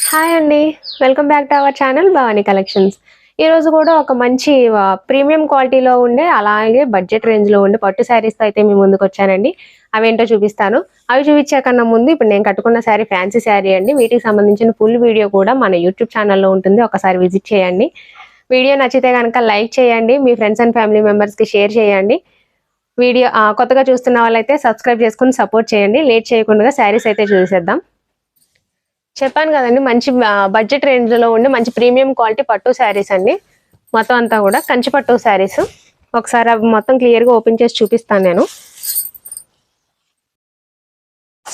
Hi అండి, welcome back to our channel Bhavani collections. ఈరోజు కూడా ఒక మంచి ప్రీమియం క్వాలిటీలో ఉండే అలాగే బడ్జెట్ రేంజ్లో ఉండే పట్టు శారీస్తో అయితే మీ ముందుకు వచ్చానండి. అవేంటో చూపిస్తాను. అవి చూపించే కన్నా ముందు ఇప్పుడు నేను కట్టుకున్న శారీ ఫ్యాన్సీ శారీ అండి. వీటికి సంబంధించిన ఫుల్ వీడియో కూడా మన యూట్యూబ్ ఛానల్లో ఉంటుంది, ఒకసారి విజిట్ చేయండి. వీడియో నచ్చితే కనుక లైక్ చేయండి, మీ ఫ్రెండ్స్ అండ్ ఫ్యామిలీ మెంబర్స్కి షేర్ చేయండి. వీడియో కొత్తగా చూస్తున్న వాళ్ళైతే సబ్స్క్రైబ్ చేసుకుని సపోర్ట్ చేయండి. లేట్ చేయకుండా శారీస్ అయితే చూసేద్దాం. చెప్పాను కదండి, మంచి బడ్జెట్ రేంజ్లో ఉండి మంచి ప్రీమియం క్వాలిటీ పట్టు శారీస్ అండి. మొత్తం అంతా కూడా కంచి పట్టు శారీస్. ఒకసారి అవి మొత్తం క్లియర్గా ఓపెన్ చేసి చూపిస్తాను నేను.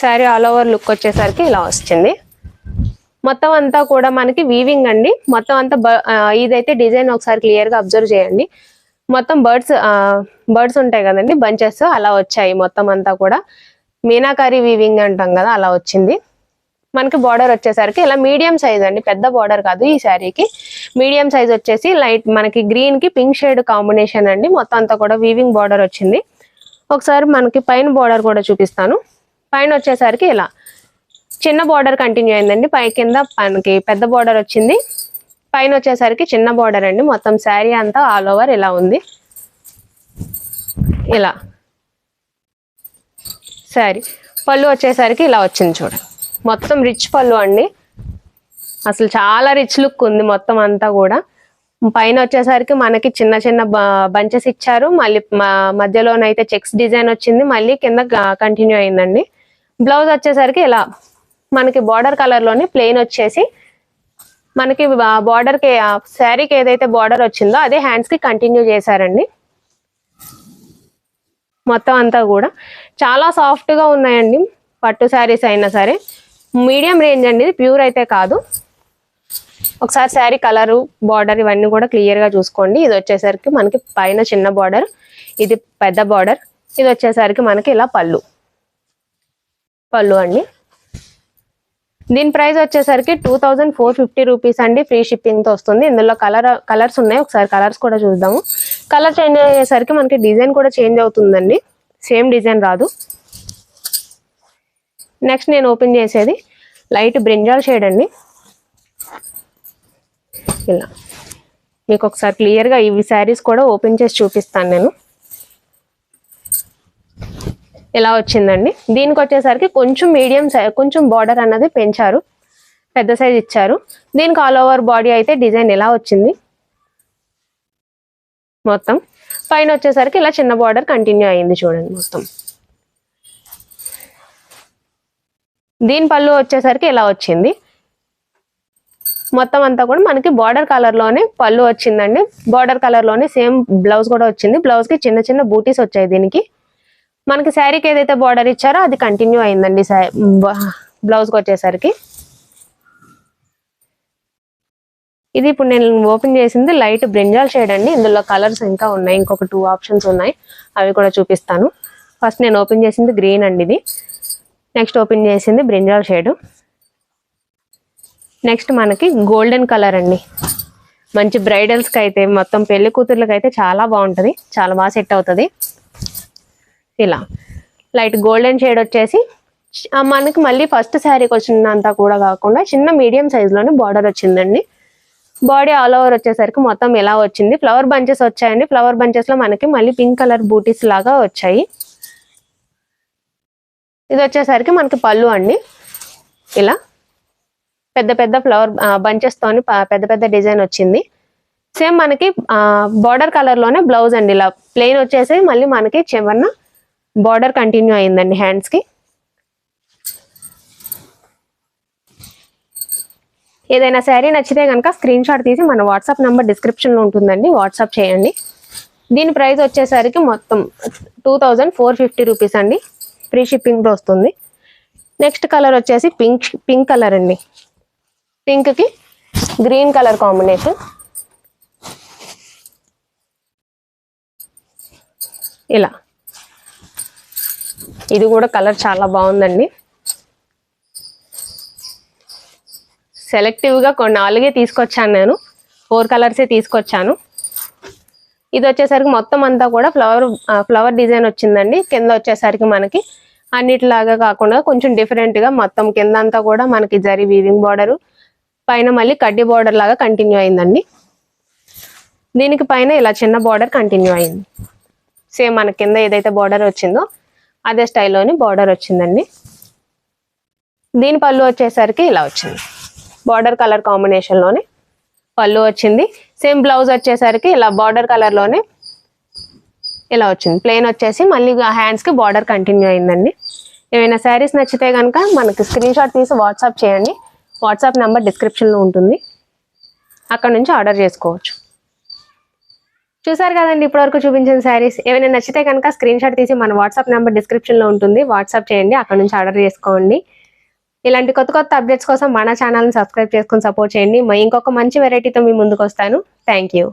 శారీ ఆల్ ఓవర్ లుక్ వచ్చేసరికి ఇలా వస్తుంది. మొత్తం అంతా కూడా మనకి వీవింగ్ అండి. మొత్తం అంతా ఇదైతే డిజైన్ ఒకసారి క్లియర్గా అబ్జర్వ్ చేయండి. మొత్తం బర్డ్స్ ఉంటాయి కదండి, బంచెస్ అలా వచ్చాయి. మొత్తం అంతా కూడా మీనాకారి వీవింగ్ అంటాం కదా, అలా వచ్చింది. మనకి బార్డర్ వచ్చేసరికి ఇలా మీడియం సైజ్ అండి, పెద్ద బార్డర్ కాదు ఈ శారీకి. మీడియం సైజ్ వచ్చేసి లైట్ మనకి గ్రీన్ కి పింక్ షేడ్ కాంబినేషన్ అండి. మొత్తం అంతా కూడా వీవింగ్ బార్డర్ వచ్చింది. ఒకసారి మనకి పైన బార్డర్ కూడా చూపిస్తాను. పైన వచ్చేసరికి ఇలా చిన్న బార్డర్ కంటిన్యూ అయిందండి. పై కింద మనకి పెద్ద బార్డర్ వచ్చింది. పైన వచ్చేసరికి చిన్న బార్డర్ అండి. మొత్తం శారీ అంతా ఆల్ ఓవర్ ఇలా ఉంది. ఇలా శారీ పళ్ళు వచ్చేసరికి ఇలా వచ్చింది చూడండి. మొత్తం రిచ్ పళ్ళు అండి, అసలు చాలా రిచ్ లుక్ ఉంది మొత్తం అంతా కూడా. పైన వచ్చేసరికి మనకి చిన్న చిన్న బంచెస్ ఇచ్చారు. మళ్ళీ మధ్యలోనైతే చెక్స్ డిజైన్ వచ్చింది. మళ్ళీ కింద కంటిన్యూ అయిందండి. బ్లౌజ్ వచ్చేసరికి ఇలా మనకి బార్డర్ కలర్ లోనే ప్లెయిన్ వచ్చేసి మనకి బార్డర్ కి శారీకి ఏదైతే బార్డర్ వచ్చిందో అదే హ్యాండ్స్ కి కంటిన్యూ చేశారండి. మొత్తం అంతా కూడా చాలా సాఫ్ట్ గా ఉన్నాయండి పట్టు శారీస్ అయినా సరే. మీడియం రేంజ్ అండి, ప్యూర్ అయితే కాదు. ఒకసారి శారీ కలరు బార్డర్ ఇవన్నీ కూడా క్లియర్గా చూసుకోండి. ఇది వచ్చేసరికి మనకి పైన చిన్న బార్డర్, ఇది పెద్ద బార్డర్. ఇది వచ్చేసరికి మనకి ఇలా పళ్ళు అండి. దీని ప్రైస్ వచ్చేసరికి 2450 రూపీస్ అండి, ఫ్రీ షిప్పింగ్తో వస్తుంది. ఇందులో కలర్స్ ఉన్నాయి, ఒకసారి కలర్స్ కూడా చూద్దాము. కలర్ చేంజ్ అయ్యేసరికి మనకి డిజైన్ కూడా చేంజ్ అవుతుందండి, సేమ్ డిజైన్ రాదు. నెక్స్ట్ నేను ఓపెన్ చేసేది లైట్ బ్రింజాల్ షేడ్ అండి. ఇలా మీకు ఒకసారి క్లియర్గా ఇవి శారీస్ కూడా ఓపెన్ చేసి చూపిస్తాను నేను. ఇలా వచ్చిందండి. దీనికి వచ్చేసరికి కొంచెం మీడియం సైజ్, కొంచెం బార్డర్ అన్నది పెంచారు, పెద్ద సైజ్ ఇచ్చారు. దీనికి ఆల్ ఓవర్ బాడీ అయితే డిజైన్ ఇలా వచ్చింది. మొత్తం పైన వచ్చేసరికి ఇలా చిన్న బార్డర్ కంటిన్యూ అయింది చూడండి మొత్తం. దీని పళ్ళు వచ్చేసరికి ఇలా వచ్చింది. మొత్తం అంతా కూడా మనకి బార్డర్ కలర్ లోనే పళ్ళు వచ్చిందండి. బార్డర్ కలర్ లోనే సేమ్ బ్లౌజ్ కూడా వచ్చింది. బ్లౌజ్ కి చిన్న చిన్న బూటీస్ వచ్చాయి. దీనికి మనకి శారీకి ఏదైతే బార్డర్ ఇచ్చారో అది కంటిన్యూ అయిందండి బ్లౌజ్ కి వచ్చేసరికి. ఇది ఇప్పుడు నేను ఓపెన్ చేసింది లైట్ బ్రింజాల్ షేడ్ అండి. ఇందులో కలర్స్ ఇంకా ఉన్నాయి, ఇంకొక 2 ఆప్షన్స్ ఉన్నాయి, అవి కూడా చూపిస్తాను. ఫస్ట్ నేను ఓపెన్ చేసింది గ్రీన్ అండి ఇది. నెక్స్ట్ ఓపెన్ చేసింది బ్రింజాల్ షేడ్. నెక్స్ట్ మనకి గోల్డెన్ కలర్ అండి. మంచి బ్రైడల్స్కి అయితే, మొత్తం పెళ్లి కూతుర్లకి అయితే చాలా బాగుంటుంది, చాలా బాగా సెట్ అవుతుంది. ఇలా లైట్ గోల్డెన్ షేడ్ వచ్చేసి మనకి మళ్ళీ ఫస్ట్ శారీకి వచ్చినంత కూడా కాకుండా చిన్న మీడియం సైజులోనే బార్డర్ వచ్చిందండి. బాడీ ఆల్ ఓవర్ వచ్చేసరికి మొత్తం ఇలా వచ్చింది. ఫ్లవర్ బంచెస్ వచ్చాయండి. ఫ్లవర్ బంచెస్లో మనకి మళ్ళీ పింక్ కలర్ బూటీస్ లాగా వచ్చాయి. ఇది వచ్చేసరికి మనకి పళ్ళు అండి. ఇలా పెద్ద పెద్ద ఫ్లవర్ బంచెస్ తోని పెద్ద పెద్ద డిజైన్ వచ్చింది. సేమ్ మనకి బార్డర్ కలర్ లోనే బ్లౌజ్ అండి. ఇలా ప్లెయిన్ వచ్చేసి మళ్ళీ మనకి చివరన బార్డర్ కంటిన్యూ అయిందండి హ్యాండ్స్ కి. ఏదైనా శారీ నచ్చితే కనుక స్క్రీన్ షాట్ తీసి మన వాట్సాప్ నెంబర్ డిస్క్రిప్షన్ లో ఉంటుందండి, వాట్సాప్ చేయండి. దీని ప్రైస్ వచ్చేసరికి మొత్తం 2450 రూపీస్ అండి, ఫ్రీ షిప్పింగ్తో వస్తుంది. నెక్స్ట్ కలర్ వచ్చేసి పింక్ కలర్ అండి. పింక్ కి గ్రీన్ కలర్ కాంబినేషన్. ఇలా ఇది కూడా కలర్ చాలా బాగుందండి. సెలెక్టివ్గా కొన్ని 4 తీసుకొచ్చాను నేను, 4 కలర్సే తీసుకొచ్చాను. ఇది వచ్చేసరికి మొత్తం అంతా కూడా ఫ్లవర్ డిజైన్ వచ్చిందండి. కింద వచ్చేసరికి మనకి అన్నిటిలాగా కాకుండా కొంచెం డిఫరెంట్ గా మొత్తం కింద అంతా కూడా మనకి జరీ వీవింగ్ బార్డర్, పైన మళ్ళీ కడ్డీ బార్డర్ లాగా కంటిన్యూ అయిందండి. దీనికి పైన ఇలా చిన్న బార్డర్ కంటిన్యూ అయింది. సేమ్ మన కింద ఏదైతే బార్డర్ వచ్చిందో అదే స్టైల్లోని బార్డర్ వచ్చిందండి. దీని పళ్ళు వచ్చేసరికి ఇలా వచ్చింది. బార్డర్ కలర్ కాంబినేషన్లోనే పళ్ళు వచ్చింది. సేమ్ బ్లౌజ్ వచ్చేసరికి ఇలా బార్డర్ కలర్లోనే ఇలా వచ్చింది. ప్లెయిన్ వచ్చేసి మళ్ళీ హ్యాండ్స్కి బార్డర్ కంటిన్యూ అయిందండి. ఏమైనా శారీస్ నచ్చితే కనుక మనకి స్క్రీన్ షాట్ తీసి వాట్సాప్ చేయండి. వాట్సాప్ నెంబర్ డిస్క్రిప్షన్లో ఉంటుంది, అక్కడ నుంచి ఆర్డర్ చేసుకోవచ్చు. చూసారు కదండి ఇప్పటివరకు చూపించిన శారీస్. ఏమైనా నచ్చితే కనుక స్క్రీన్ షాట్ తీసి మన వాట్సాప్ నెంబర్ డిస్క్రిప్షన్లో ఉంటుంది, వాట్సాప్ చేయండి, అక్కడ నుంచి ఆర్డర్ చేసుకోండి. ఇలాంటి కొత్త కొత్త అప్డేట్స్ కోసం మన ఛానల్ని సబ్స్క్రైబ్ చేసుకొని సపోర్ట్ చేయండి. ఇంకొక మంచి వెరైటీతో మీ ముందుకు వస్తాను. Thank you.